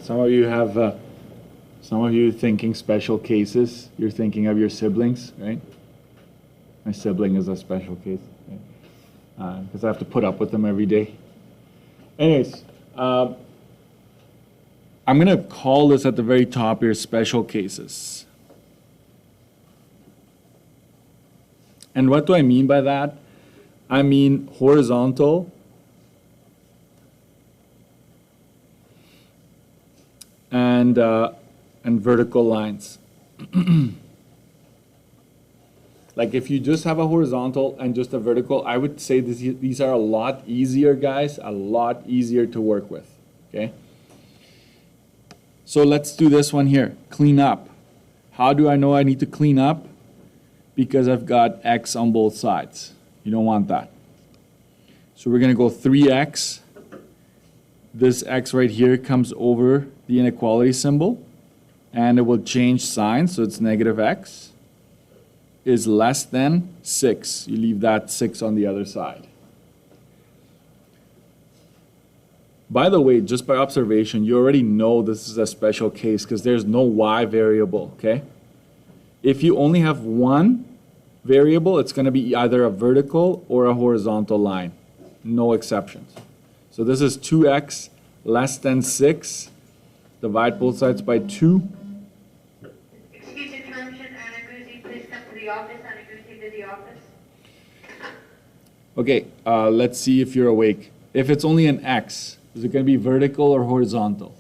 Some of you have, some of you thinking special cases. You're thinking of your siblings, right? My sibling is a special case, because I have to put up with them every day. Anyways, I'm going to call this at the very top here special cases. And what do I mean by that? I mean horizontal and vertical lines. Like if you just have a horizontal and just a vertical, I would say these are a lot easier, guys, a lot easier to work with, okay? So let's do this one here, clean up. How do I know I need to clean up? Because I've got x on both sides. You don't want that. So we're going to go 3x. This x right here comes over the inequality symbol, and it will change sign, so it's negative x is less than 6. You leave that 6 on the other side. By the way, just by observation, you already know this is a special case because there's no y variable, okay? If you only have one variable, it's going to be either a vertical or a horizontal line. No exceptions. So this is 2x less than 6. Divide both sides by 2. Excuse interruption. Anna Guzzi, please come to the office. Anna Guzzi to the office. Okay, let's see if you're awake. If it's only an x, is it going to be vertical or horizontal?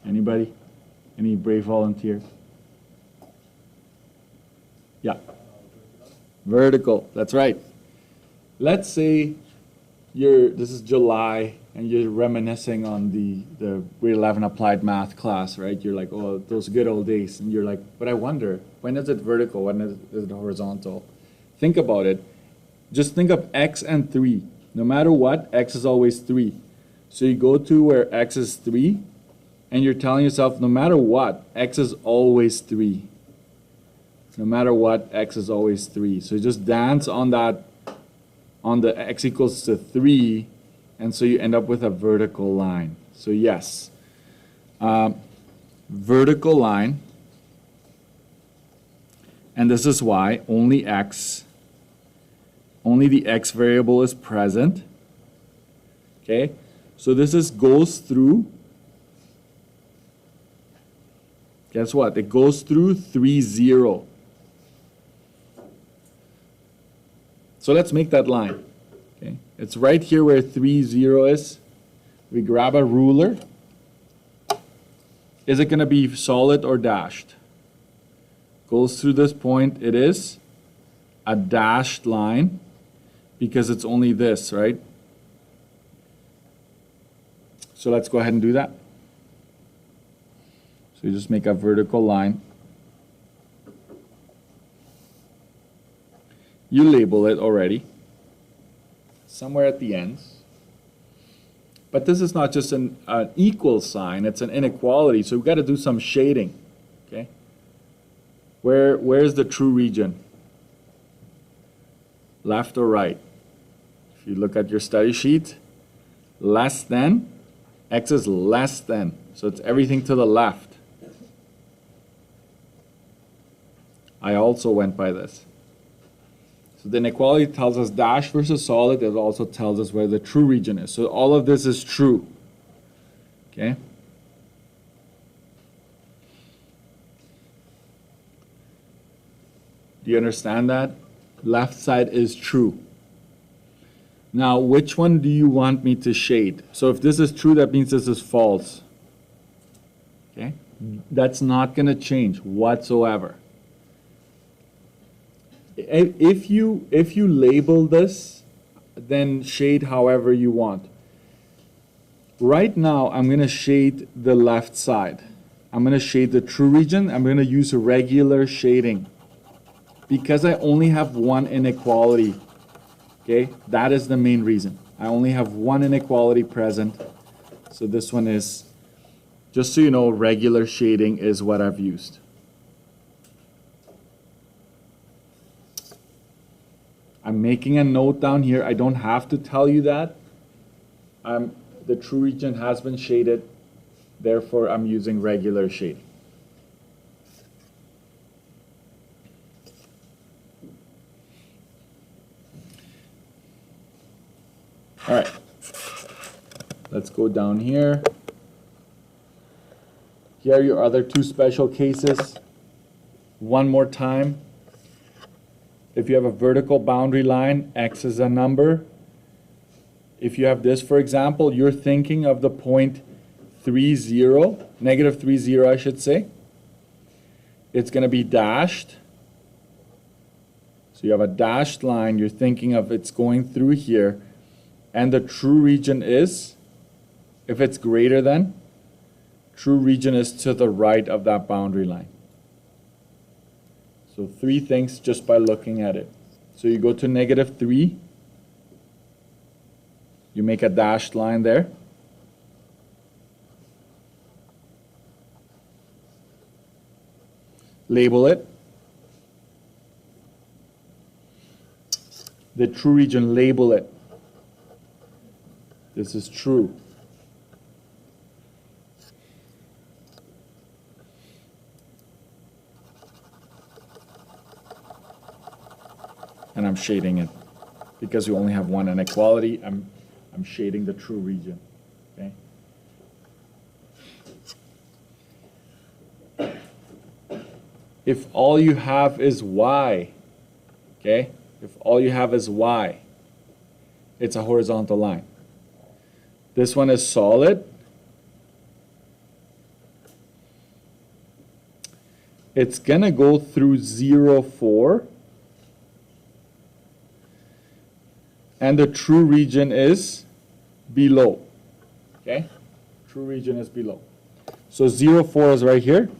Anybody? Any brave volunteer? Yeah. Vertical, that's right. Let's say this is July and you're reminiscing on the grade 11 applied math class, right? You're like, oh, those good old days. And you're like, but I wonder, when is it vertical? When is it horizontal? Think about it. Just think of x and 3. No matter what, x is always 3. So you go to where x is 3, and you're telling yourself, no matter what, x is always 3. No matter what, x is always 3. So you just dance on that, on the x equals to 3, and so you end up with a vertical line. So yes, vertical line, and this is why only the x variable is present. Okay, so this goes through. Guess what? It goes through 3, 0. So let's make that line. Okay, it's right here where 3, 0 is. We grab a ruler. Is it going to be solid or dashed? Goes through this point. It is a dashed line because it's only this, right? So let's go ahead and do that. So you just make a vertical line. You label it already, somewhere at the ends. But this is not just an equal sign, it's an inequality, so we've got to do some shading, okay? Where's the true region? Left or right? If you look at your study sheet, less than, x is less than, so it's everything to the left. I also went by this. So the inequality tells us dash versus solid. It also tells us where the true region is. So all of this is true. Okay? Do you understand that? Left side is true. Now, which one do you want me to shade? So if this is true, that means this is false. Okay? That's not going to change whatsoever. If you label this, then shade however you want. Right now, I'm going to shade the left side. I'm going to shade the true region. I'm going to use regular shading. Because I only have one inequality, okay? That is the main reason. I only have one inequality present. So this one is, just so you know, regular shading is what I've used. I'm making a note down here. I don't have to tell you that. The true region has been shaded, therefore I'm using regular shading. All right, let's go down here. Here are your other two special cases. One more time. If you have a vertical boundary line, X is a number. If you have this, for example, you're thinking of the point 30, negative 30, I should say. It's going to be dashed. So you have a dashed line. You're thinking of it's going through here. And the true region is, if it's greater than, true region is to the right of that boundary line. So three things just by looking at it. So you go to negative 3. You make a dashed line there. Label it. The true region, label it. This is true. And I'm shading it. Because we only have one inequality, I'm shading the true region. Okay? If all you have is y, okay? If all you have is y, it's a horizontal line. This one is solid. It's going to go through 0, 4. And the true region is below. Okay? True region is below. So 0, 4 is right here.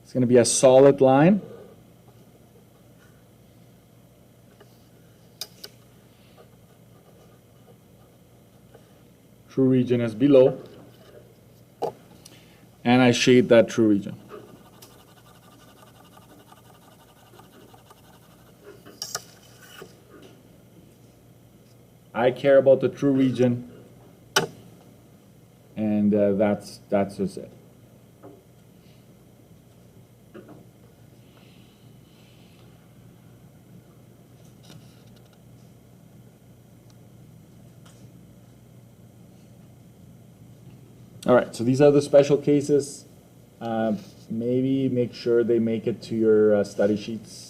It's going to be a solid line. True region is below. And I shade that true region. I care about the true region, and that's just it. All right, so these are the special cases. Maybe make sure they make it to your study sheets.